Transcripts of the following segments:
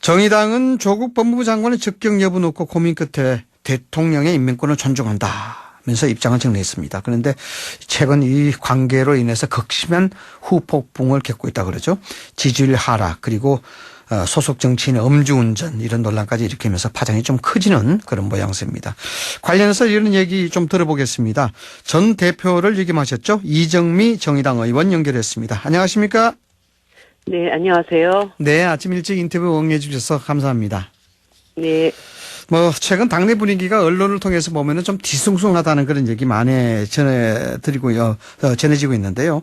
정의당은 조국 법무부 장관의 적격 여부 놓고 고민 끝에 대통령의 임명권을 존중한다면서 입장을 정리했습니다. 그런데 최근 이 관계로 인해서 극심한 후폭풍을 겪고 있다 그러죠. 지지율 하락 그리고 소속 정치인의 음주운전 이런 논란까지 일으키면서 파장이 좀 커지는 그런 모양새입니다. 관련해서 이런 얘기 좀 들어보겠습니다. 전 대표를 역임하셨죠. 이정미 정의당 의원 연결했습니다. 안녕하십니까? 네, 안녕하세요. 네, 아침 일찍 인터뷰 응해 주셔서 감사합니다. 네. 최근 당내 분위기가 언론을 통해서 보면은 좀 뒤숭숭하다는 그런 얘기 많이 전해지고 있는데요.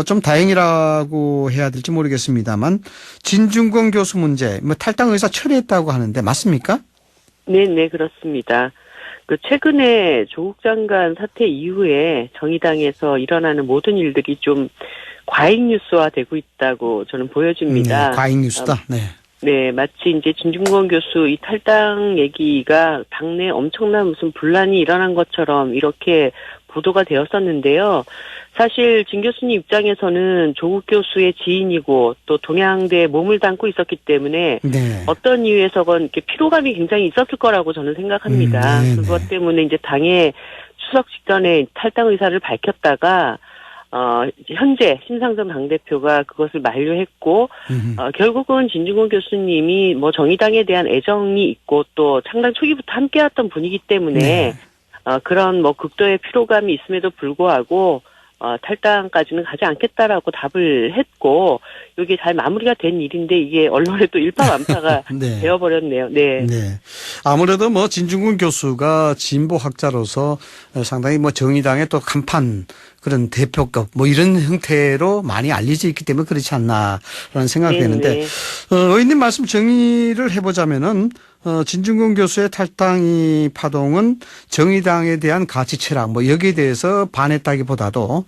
좀 다행이라고 해야 될지 모르겠습니다만 진중권 교수 문제, 탈당 의사 철회했다고 하는데 맞습니까? 네, 그렇습니다. 최근에 조국 장관 사태 이후에 정의당에서 일어나는 모든 일들이 좀 과잉 뉴스화 되고 있다고 저는 보여집니다. 네, 과잉 뉴스다. 네. 네, 마치 이제 진중권 교수 이 탈당 얘기가 당내 엄청난 무슨 분란이 일어난 것처럼 이렇게 보도가 되었었는데요. 사실 진 교수님 입장에서는 조국 교수의 지인이고 또 동양대에 몸을 담고 있었기 때문에 네. 어떤 이유에서건 이렇게 피로감이 굉장히 있었을 거라고 저는 생각합니다. 네. 그것 때문에 이제 당의 추석 직전에 탈당 의사를 밝혔다가 현재 심상정 당대표가 그것을 만류했고, 결국은 진중권 교수님이 정의당에 대한 애정이 있고 또 창당 초기부터 함께했던 분이기 때문에, 네. 그런 극도의 피로감이 있음에도 불구하고, 탈당까지는 가지 않겠다라고 답을 했고, 이게 잘 마무리가 된 일인데 이게 언론에 또 일파만파가 네. 되어버렸네요. 네. 네. 아무래도 진중권 교수가 진보학자로서 상당히 정의당의 또 간판 그런 대표급 이런 형태로 많이 알려져 있기 때문에 그렇지 않나라는 생각이 드는데 의원님 말씀 정리를 해보자면은 진중권 교수의 탈당 파동은 정의당에 대한 가치 철학 여기에 대해서 반했다기보다도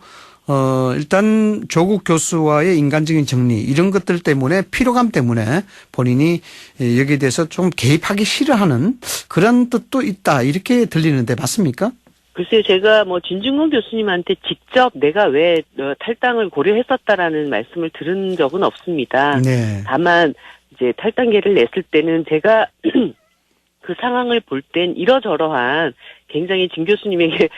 일단 조국 교수와의 인간적인 정리 이런 것들 때문에 피로감 때문에 본인이 여기에 대해서 좀 개입하기 싫어하는 그런 뜻도 있다 이렇게 들리는데 맞습니까? 글쎄요, 제가 진중권 교수님한테 직접 내가 왜 탈당을 고려했었다라는 말씀을 들은 적은 없습니다. 네. 다만 이제 탈당계를 냈을 때는 제가 그 상황을 볼 땐 이러저러한 굉장히 진 교수님에게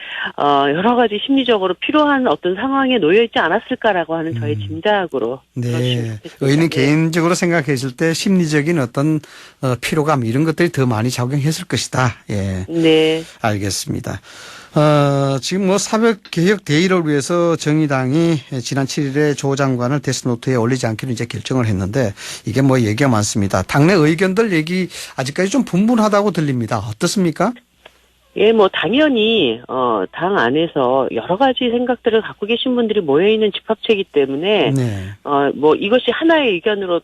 여러 가지 심리적으로 필요한 어떤 상황에 놓여 있지 않았을까라고 하는 저의 짐작으로. 네. 의원님 개인적으로 생각했을 때 심리적인 어떤 피로감 이런 것들이 더 많이 작용했을 것이다. 예. 네. 알겠습니다. 지금 사법개혁 대의를 위해서 정의당이 지난 7일에 조 장관을 데스노트에 올리지 않기로 이제 결정을 했는데 이게 얘기가 많습니다. 당내 의견들 얘기 아직까지 좀 분분하다고 들립니다. 어떻습니까? 예, 당연히, 당 안에서 여러 가지 생각들을 갖고 계신 분들이 모여있는 집합체이기 때문에, 네. 이것이 하나의 의견으로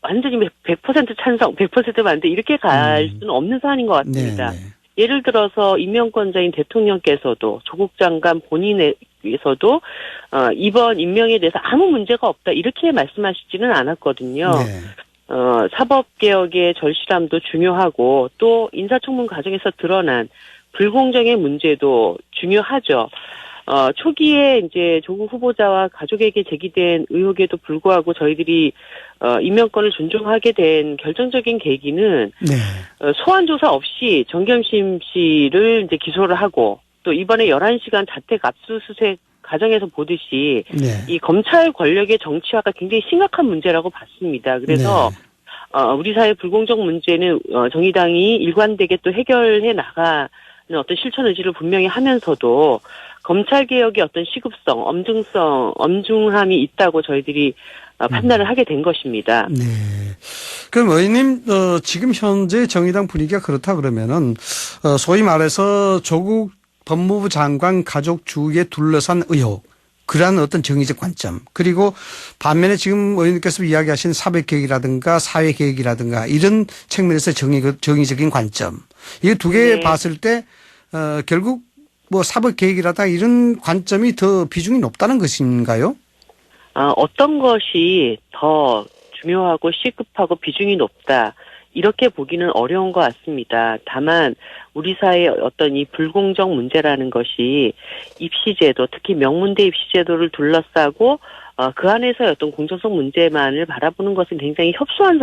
완전히 100% 찬성, 100% 반대 이렇게 갈 수는 없는 사안인 것 같습니다. 네. 예를 들어서 임명권자인 대통령께서도 조국 장관 본인에서도 이번 임명에 대해서 아무 문제가 없다 이렇게 말씀하시지는 않았거든요. 네. 사법개혁의 절실함도 중요하고 또 인사청문 과정에서 드러난 불공정의 문제도 중요하죠. 초기에 이제 조국 후보자와 가족에게 제기된 의혹에도 불구하고 저희들이 임명권을 존중하게 된 결정적인 계기는 네. 소환 조사 없이 정경심 씨를 이제 기소를 하고 또 이번에 11시간 자택 압수수색 과정에서 보듯이 네. 이 검찰 권력의 정치화가 굉장히 심각한 문제라고 봤습니다. 그래서 우리 사회 불공정 문제는 정의당이 일관되게 또 해결해 나가는 어떤 실천 의지를 분명히 하면서도 검찰개혁의 어떤 시급성, 엄중함이 있다고 저희들이 판단을 하게 된 것입니다. 네. 그럼 의원님, 지금 현재 정의당 분위기가 그렇다 그러면은, 소위 말해서 조국 법무부 장관 가족 주위에 둘러싼 의혹, 그러한 어떤 정의적 관점, 그리고 반면에 지금 의원님께서 이야기하신 사법개혁이라든가 사회개혁이라든가 이런 측면에서 정의적인 관점, 이 두 개 네. 봤을 때, 결국 사법개혁이라든가 이런 관점이 더 비중이 높다는 것인가요? 어떤 것이 더 중요하고 시급하고 비중이 높다. 이렇게 보기는 어려운 것 같습니다. 다만 우리 사회의 어떤 이 불공정 문제라는 것이 입시제도, 특히 명문대 입시제도를 둘러싸고 그 안에서의 어떤 공정성 문제만을 바라보는 것은 굉장히 협소한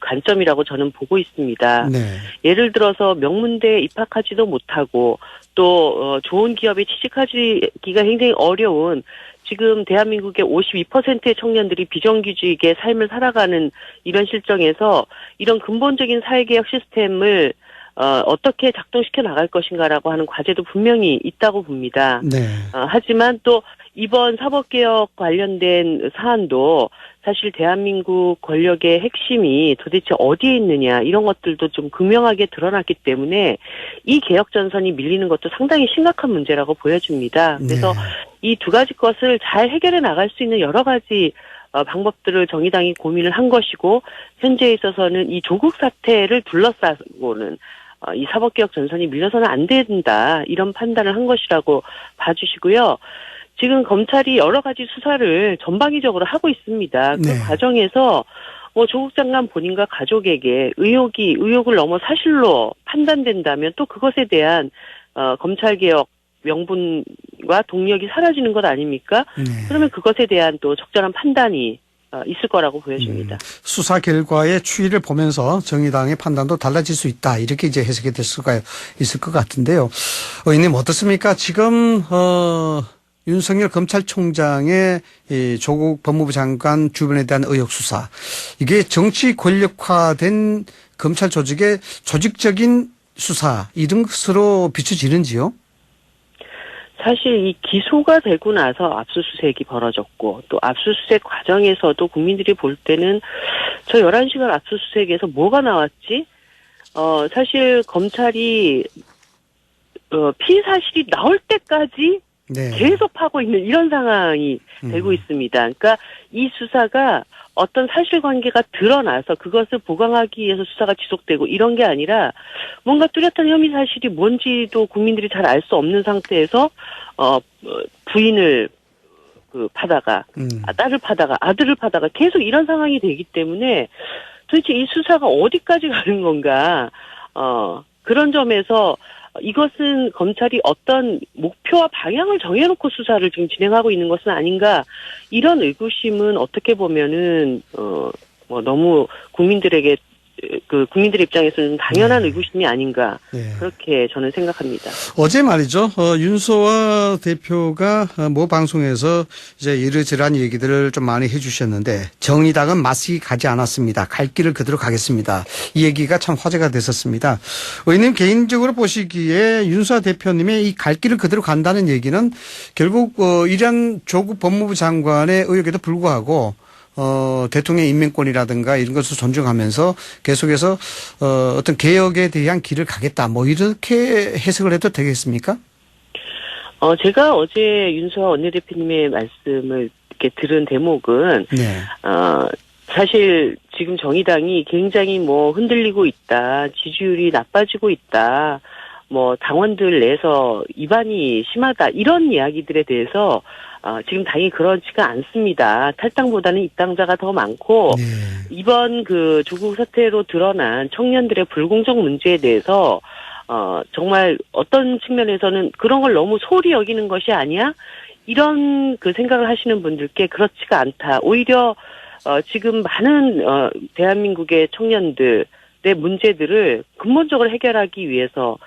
관점이라고 저는 보고 있습니다. 네. 예를 들어서 명문대에 입학하지도 못하고 또 좋은 기업에 취직하기가 굉장히 어려운 지금 대한민국의 52%의 청년들이 비정규직의 삶을 살아가는 이런 실정에서 이런 근본적인 사회개혁 시스템을 어떻게 작동시켜 나갈 것인가라고 하는 과제도 분명히 있다고 봅니다. 네. 하지만 또 이번 사법개혁 관련된 사안도 사실 대한민국 권력의 핵심이 도대체 어디에 있느냐 이런 것들도 좀 극명하게 드러났기 때문에 이 개혁 전선이 밀리는 것도 상당히 심각한 문제라고 보여집니다. 그래서 네. 이 두 가지 것을 잘 해결해 나갈 수 있는 여러 가지 방법들을 정의당이 고민을 한 것이고 현재에 있어서는 이 조국 사태를 둘러싸고는 이 사법개혁 전선이 밀려서는 안 된다 이런 판단을 한 것이라고 봐주시고요. 지금 검찰이 여러 가지 수사를 전방위적으로 하고 있습니다. 네. 그 과정에서 조국 장관 본인과 가족에게 의혹을 넘어 사실로 판단된다면 또 그것에 대한 검찰개혁 명분과 동력이 사라지는 것 아닙니까? 네. 그러면 그것에 대한 또 적절한 판단이 있을 거라고 보여집니다. 수사 결과의 추이를 보면서 정의당의 판단도 달라질 수 있다. 이렇게 이제 해석이 될 수가 있을 것 같은데요. 의원님 어떻습니까? 지금 윤석열 검찰총장의 이 조국 법무부 장관 주변에 대한 의혹 수사. 이게 정치 권력화된 검찰 조직의 조직적인 수사 이런 것으로 비춰지는지요? 사실 이 기소가 되고 나서 압수수색이 벌어졌고 또 압수수색 과정에서도 국민들이 볼 때는 저 11시간 압수수색에서 뭐가 나왔지? 사실 검찰이 피의 사실이 나올 때까지 네. 계속 파고 있는 이런 상황이 되고 있습니다. 그러니까 이 수사가 어떤 사실관계가 드러나서 그것을 보강하기 위해서 수사가 지속되고 이런 게 아니라 뭔가 뚜렷한 혐의 사실이 뭔지도 국민들이 잘 알 수 없는 상태에서 부인을 파다가 딸을 파다가 아들을 파다가 계속 이런 상황이 되기 때문에 도대체 이 수사가 어디까지 가는 건가 그런 점에서 이것은 검찰이 어떤 목표와 방향을 정해놓고 수사를 지금 진행하고 있는 것은 아닌가 이런 의구심은 어떻게 보면은 너무 국민들에게 국민들 입장에서는 당연한 의구심이 아닌가 네. 그렇게 저는 생각합니다. 어제 말이죠. 윤소아 대표가 모 방송에서 이제 이러저러한 얘기들을 좀 많이 해주셨는데 정의당은 맞서기 가지 않았습니다. 갈 길을 그대로 가겠습니다. 이 얘기가 참 화제가 됐었습니다. 의원님 개인적으로 보시기에 윤소아 대표님의 이 갈 길을 그대로 간다는 얘기는 결국 이런 조국 법무부 장관의 의혹에도 불구하고 대통령 임명권이라든가 이런 것을 존중하면서 계속해서 어떤 개혁에 대한 길을 가겠다. 뭐 이렇게 해석을 해도 되겠습니까? 제가 어제 윤소아 원내대표님의 말씀을 이렇게 들은 대목은 네. 사실 지금 정의당이 굉장히 흔들리고 있다. 지지율이 나빠지고 있다. 당원들 내에서 이반이 심하다. 이런 이야기들에 대해서 지금 당이 그렇지가 않습니다. 탈당보다는 입당자가 더 많고 네. 이번 조국 사태로 드러난 청년들의 불공정 문제에 대해서 정말 어떤 측면에서는 그런 걸 너무 소홀히 여기는 것이 아니야? 이런 생각을 하시는 분들께 그렇지가 않다. 오히려 지금 많은 대한민국의 청년들의 문제들을 근본적으로 해결하기 위해서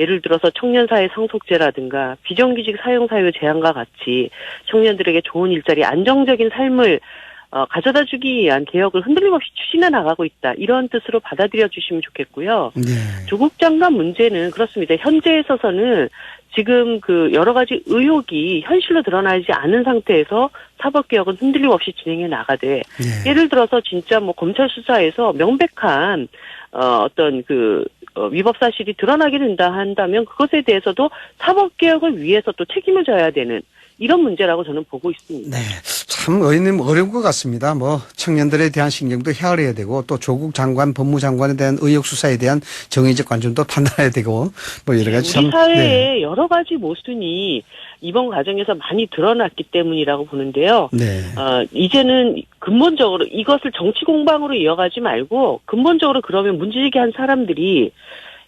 예를 들어서 청년사회 상속제라든가 비정규직 사용사유 제한과 같이 청년들에게 좋은 일자리, 안정적인 삶을 가져다 주기 위한 개혁을 흔들림 없이 추진해 나가고 있다. 이런 뜻으로 받아들여 주시면 좋겠고요. 네. 조국 장관 문제는 그렇습니다. 현재에 있어서는 지금 여러 가지 의혹이 현실로 드러나지 않은 상태에서 사법개혁은 흔들림 없이 진행해 나가되 네. 예를 들어서 진짜 검찰 수사에서 명백한 어떤 위법 사실이 드러나게 된다 한다면 그것에 대해서도 사법개혁을 위해서 또 책임을 져야 되는 이런 문제라고 저는 보고 있습니다. 네. 참 의원님 어려운 것 같습니다. 청년들에 대한 신경도 헤아려야 되고 또 조국 장관, 법무장관에 대한 의혹 수사에 대한 정의적 관점도 판단해야 되고 여러 가지 우리 사회에 네. 여러 가지 모순이 이번 과정에서 많이 드러났기 때문이라고 보는데요. 네. 이제는 근본적으로 이것을 정치 공방으로 이어가지 말고 근본적으로 그러면 문제제기한 사람들이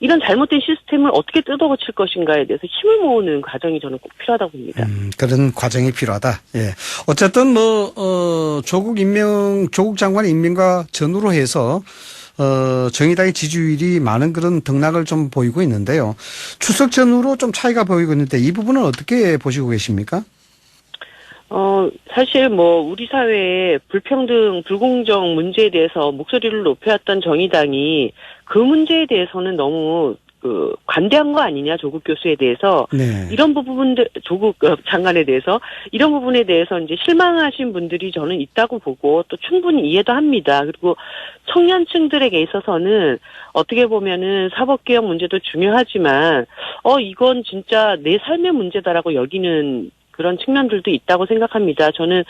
이런 잘못된 시스템을 어떻게 뜯어고칠 것인가에 대해서 힘을 모으는 과정이 저는 꼭 필요하다고 봅니다. 그런 과정이 필요하다. 예. 어쨌든 조국 장관의 임명과 전후로 해서 정의당의 지지율이 많은 그런 등락을 좀 보이고 있는데요. 추석 전후로 좀 차이가 보이고 있는데 이 부분은 어떻게 보시고 계십니까? 사실 우리 사회의 불평등, 불공정 문제에 대해서 목소리를 높여왔던 정의당이 그 문제에 대해서는 너무 관대한 거 아니냐, 조국 교수에 대해서. 네. 이런 부분들, 조국 장관에 대해서, 이런 부분에 대해서 이제 실망하신 분들이 저는 있다고 보고 또 충분히 이해도 합니다. 그리고 청년층들에게 있어서는 어떻게 보면은 사법개혁 문제도 중요하지만, 이건 진짜 내 삶의 문제다라고 여기는 그런 측면들도 있다고 생각합니다. 저는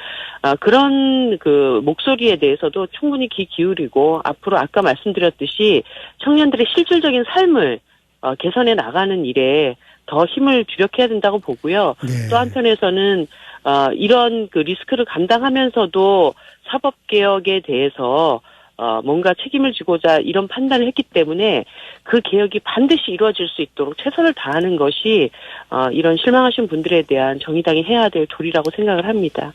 그런 목소리에 대해서도 충분히 귀 기울이고 앞으로 아까 말씀드렸듯이 청년들의 실질적인 삶을 개선해 나가는 일에 더 힘을 주력해야 된다고 보고요. 네. 또 한편에서는 이런 리스크를 감당하면서도 사법개혁에 대해서 뭔가 책임을 지고자 이런 판단을 했기 때문에 그 개혁이 반드시 이루어질 수 있도록 최선을 다하는 것이 이런 실망하신 분들에 대한 정의당이 해야 될 도리라고 생각을 합니다.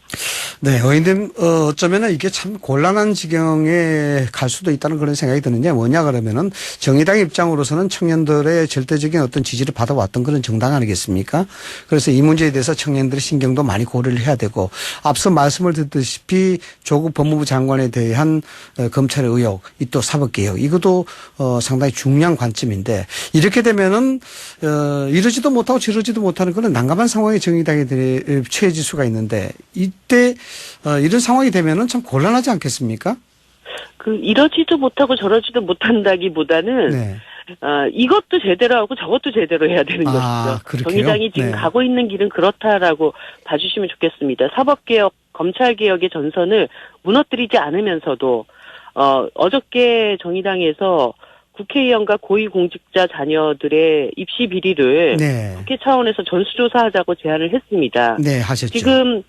네, 의원님, 어쩌면은 이게 참 곤란한 지경에 갈 수도 있다는 그런 생각이 드는데 뭐냐 그러면은 정의당 입장으로서는 청년들의 절대적인 어떤 지지를 받아왔던 그런 정당 아니겠습니까? 그래서 이 문제에 대해서 청년들의 신경도 많이 고려를 해야 되고 앞서 말씀을 듣다시피 조국 법무부 장관에 대한 검찰의 의혹, 이 또 사법개혁, 이것도 상당히 중요한 관점인데 이렇게 되면은 이러지도 못하고 저러지도 못하는 그런 난감한 상황에 정의당에 처해질 수가 있는데 이때 이런 상황이 되면은 참 곤란하지 않겠습니까? 이러지도 못하고 저러지도 못한다기보다는 네. 이것도 제대로 하고 저것도 제대로 해야 되는 것이죠. 그렇게요? 정의당이 지금 네. 가고 있는 길은 그렇다라고 봐주시면 좋겠습니다. 사법개혁, 검찰개혁의 전선을 무너뜨리지 않으면서도 어저께 정의당에서 국회의원과 고위공직자 자녀들의 입시 비리를 네. 국회 차원에서 전수조사하자고 제안을 했습니다. 네, 하셨죠. 지금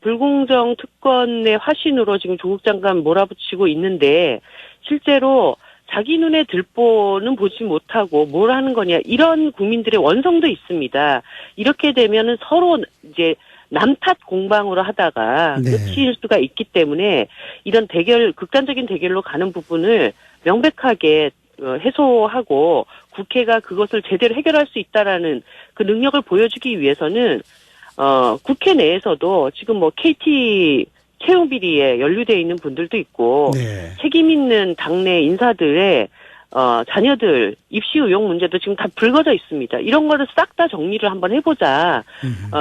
불공정 특권의 화신으로 지금 조국 장관 몰아붙이고 있는데 실제로 자기 눈에 들보는 보지 못하고 뭘 하는 거냐 이런 국민들의 원성도 있습니다. 이렇게 되면은 서로 이제 남탓 공방으로 하다가 네. 끝일 수가 있기 때문에 이런 극단적인 대결로 가는 부분을 명백하게 해소하고 국회가 그것을 제대로 해결할 수 있다라는 그 능력을 보여주기 위해서는 국회 내에서도 지금 KT 채용 비리에 연루되어 있는 분들도 있고 네. 책임 있는 당내 인사들의 자녀들 입시 의혹 문제도 지금 다 불거져 있습니다. 이런 거를 싹 다 정리를 한번 해보자.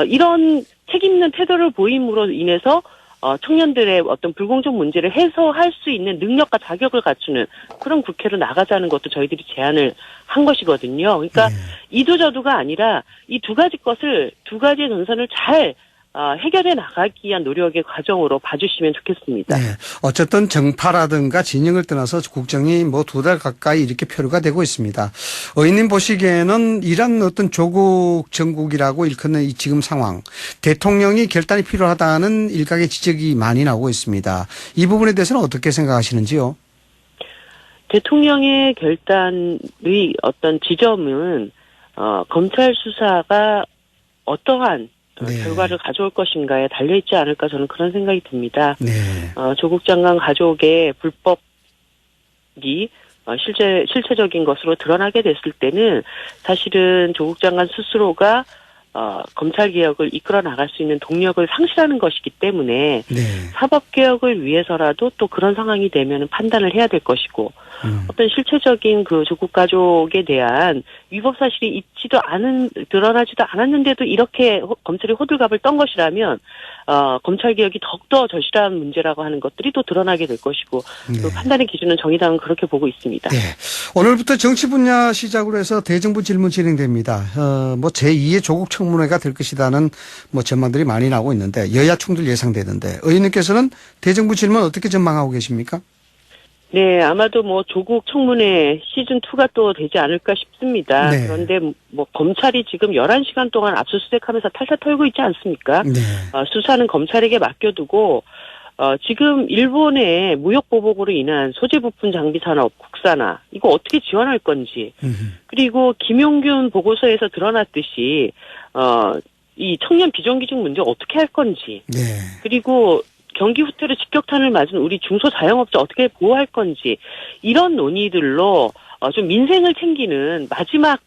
이런 책임 있는 태도를 보임으로 인해서 청년들의 어떤 불공정 문제를 해소할 수 있는 능력과 자격을 갖추는 그런 국회로 나가자는 것도 저희들이 제안을 한 것이거든요. 그러니까 네. 이도저도가 아니라 이 두 가지의 전선을 잘 해결해 나가기 위한 노력의 과정으로 봐주시면 좋겠습니다. 네. 어쨌든 정파라든가 진영을 떠나서 국정이 2달 가까이 이렇게 표류가 되고 있습니다. 의원님 보시기에는 이런 어떤 조국 정국이라고 일컫는 이 지금 상황, 대통령이 결단이 필요하다는 일각의 지적이 많이 나오고 있습니다. 이 부분에 대해서는 어떻게 생각하시는지요? 대통령의 결단의 어떤 지점은 검찰 수사가 어떠한 네. 결과를 가져올 것인가에 달려있지 않을까 저는 그런 생각이 듭니다. 네. 조국 장관 가족의 불법이 실체적인 것으로 드러나게 됐을 때는 사실은 조국 장관 스스로가 검찰개혁을 이끌어 나갈 수 있는 동력을 상실하는 것이기 때문에 네. 사법개혁을 위해서라도 또 그런 상황이 되면 판단을 해야 될 것이고 어떤 실체적인 조국 가족에 대한 위법 사실이 드러나지도 않았는데도 이렇게 검찰이 호들갑을 떤 것이라면 검찰개혁이 더욱더 절실한 문제라고 하는 것들이 또 드러나게 될 것이고 네. 그 판단의 기준은 정의당은 그렇게 보고 있습니다. 네. 오늘부터 정치 분야 시작으로 해서 대정부 질문 진행됩니다. 제2의 조국 청문회가 될 것이라는 전망들이 많이 나오고 있는데 여야 충돌 예상되는데 의원님께서는 대정부 질문 어떻게 전망하고 계십니까? 네, 아마도 조국 청문회 시즌2가 또 되지 않을까 싶습니다. 네. 그런데 검찰이 지금 11시간 동안 압수수색하면서 탈탈 털고 있지 않습니까? 네. 수사는 검찰에게 맡겨두고, 지금 일본의 무역 보복으로 인한 소재 부품 장비 산업 국산화 이거 어떻게 지원할 건지 그리고 김용균 보고서에서 드러났듯이 이 청년 비정규직 문제 어떻게 할 건지 네. 그리고 경기 후퇴로 직격탄을 맞은 우리 중소자영업자 어떻게 보호할 건지 이런 논의들로 좀 민생을 챙기는 마지막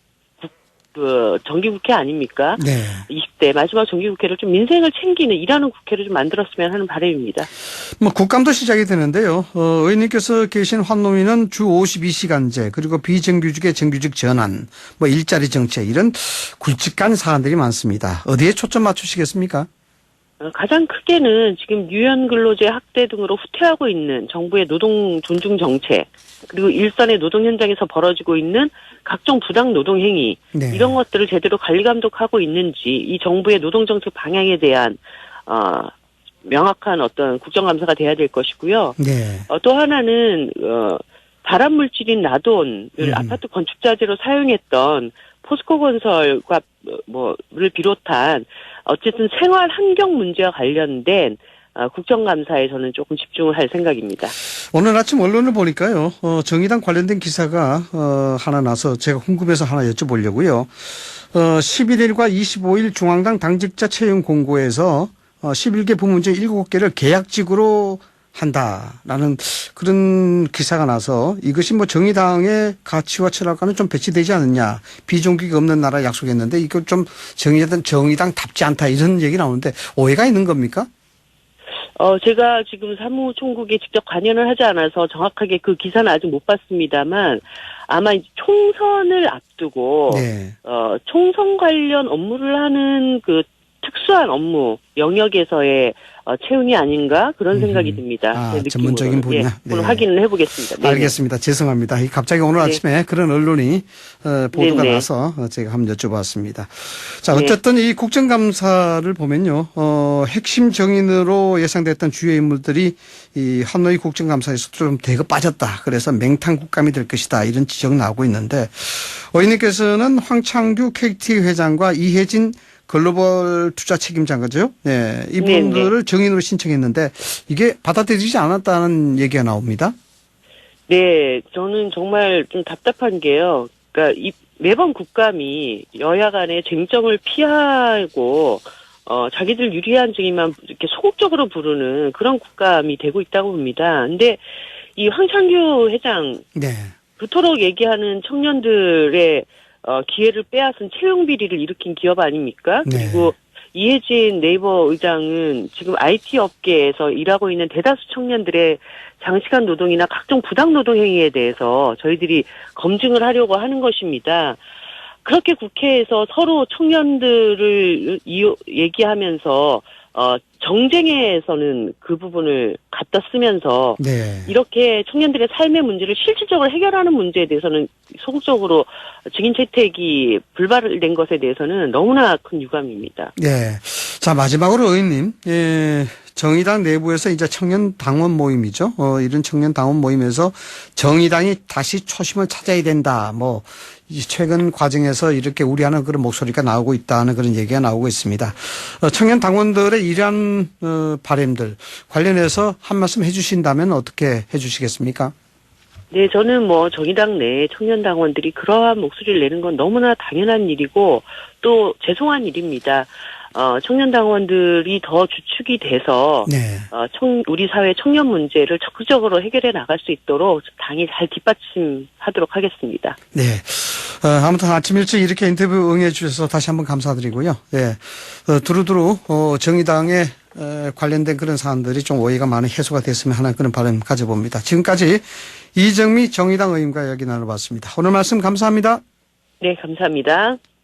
정기국회 아닙니까? 네. 20대 마지막 정기국회를 좀 민생을 챙기는 일하는 국회를 좀 만들었으면 하는 바람입니다. 뭐 국감도 시작이 되는데요. 의원님께서 계신 환노위는 주 52시간제 그리고 비정규직의 정규직 전환, 뭐 일자리 정책 이런 굵직한 사안들이 많습니다. 어디에 초점 맞추시겠습니까? 가장 크게는 지금 유연근로제 확대 등으로 후퇴하고 있는 정부의 노동 존중 정책 그리고 일선의 노동 현장에서 벌어지고 있는 각종 부당 노동 행위 네. 이런 것들을 제대로 관리 감독하고 있는지 이 정부의 노동 정책 방향에 대한 명확한 어떤 국정감사가 돼야 될 것이고요. 네. 또 하나는 발암 물질인 라돈을 아파트 건축 자재로 사용했던 포스코 건설과 를 비롯한 어쨌든 생활 환경 문제와 관련된 국정감사에서는 조금 집중을 할 생각입니다. 오늘 아침 언론을 보니까요. 정의당 관련된 기사가 하나 나서 제가 궁금해서 하나 여쭤보려고요. 11일과 25일 중앙당 당직자 채용 공고에서 11개 부문 중 7개를 계약직으로 한다라는 그런 기사가 나서 이것이 뭐 정의당의 가치와 철학과는 좀 배치되지 않느냐. 비정규직 없는 나라 약속했는데 이거 좀 정의당답지 않다 이런 얘기 나오는데 오해가 있는 겁니까? 제가 지금 사무총국에 직접 관여를 하지 않아서 정확하게 그 기사는 아직 못 봤습니다만 아마 총선을 앞두고 네. 총선 관련 업무를 하는 그 특수한 업무 영역에서의 채용이 아닌가 그런 생각이 듭니다. 제 느낌으로는. 전문적인 분야. 예, 네. 오늘 확인을 해보겠습니다. 네네. 알겠습니다. 죄송합니다. 갑자기 오늘 네. 아침에 그런 언론이 보도가 네네. 나서 제가 한번 여쭤봤습니다. 자, 네. 어쨌든 이 국정감사를 보면요. 핵심 정인으로 예상됐던 주요 인물들이 이 하노이 국정감사에서 좀 대거 빠졌다. 그래서 맹탕 국감이 될 것이다. 이런 지적이 나오고 있는데 의원님께서는 황창규 KT 회장과 이혜진 글로벌 투자 책임자인 거죠. 네. 이분들을 네네. 정인으로 신청했는데 이게 받아들이지 않았다는 얘기가 나옵니다. 네, 저는 정말 좀 답답한 게요. 그러니까 매번 국감이 여야 간의 쟁점을 피하고 자기들 유리한 증인만 이렇게 소극적으로 부르는 그런 국감이 되고 있다고 봅니다. 근데 이 황창규 회장 네. 그토록 얘기하는 청년들의 기회를 빼앗은 채용 비리를 일으킨 기업 아닙니까? 네. 그리고 이혜진 네이버 의장은 지금 IT 업계에서 일하고 있는 대다수 청년들의 장시간 노동이나 각종 부당 노동 행위에 대해서 저희들이 검증을 하려고 하는 것입니다. 그렇게 국회에서 서로 청년들을 얘기하면서 정쟁에서는 그 부분을 갖다 쓰면서 네. 이렇게 청년들의 삶의 문제를 실질적으로 해결하는 문제에 대해서는 소극적으로 증인 채택이 불발된 것에 대해서는 너무나 큰 유감입니다. 네. 자, 마지막으로 의원님, 정의당 내부에서 이제 청년 당원 모임이죠. 이런 청년 당원 모임에서 정의당이 다시 초심을 찾아야 된다. 이 최근 과정에서 이렇게 우려하는 그런 목소리가 나오고 있다는 그런 얘기가 나오고 있습니다. 청년 당원들의 이러한 바람들 관련해서 한 말씀 해 주신다면 어떻게 해 주시겠습니까? 네, 저는 정의당 내 청년 당원들이 그러한 목소리를 내는 건 너무나 당연한 일이고 또 죄송한 일입니다. 청년 당원들이 더 주축이 돼서 네. 우리 사회 청년 문제를 적극적으로 해결해 나갈 수 있도록 당이 잘 뒷받침하도록 하겠습니다. 네. 아무튼 아침 일찍 이렇게 인터뷰 응해 주셔서 다시 한번 감사드리고요. 네. 두루두루 정의당에 관련된 그런 사안들이 좀 오해가 많이 해소가 됐으면 하는 그런 바람 가져봅니다. 지금까지 이정미 정의당 의원과 이야기 나눠봤습니다. 오늘 말씀 감사합니다. 네, 감사합니다.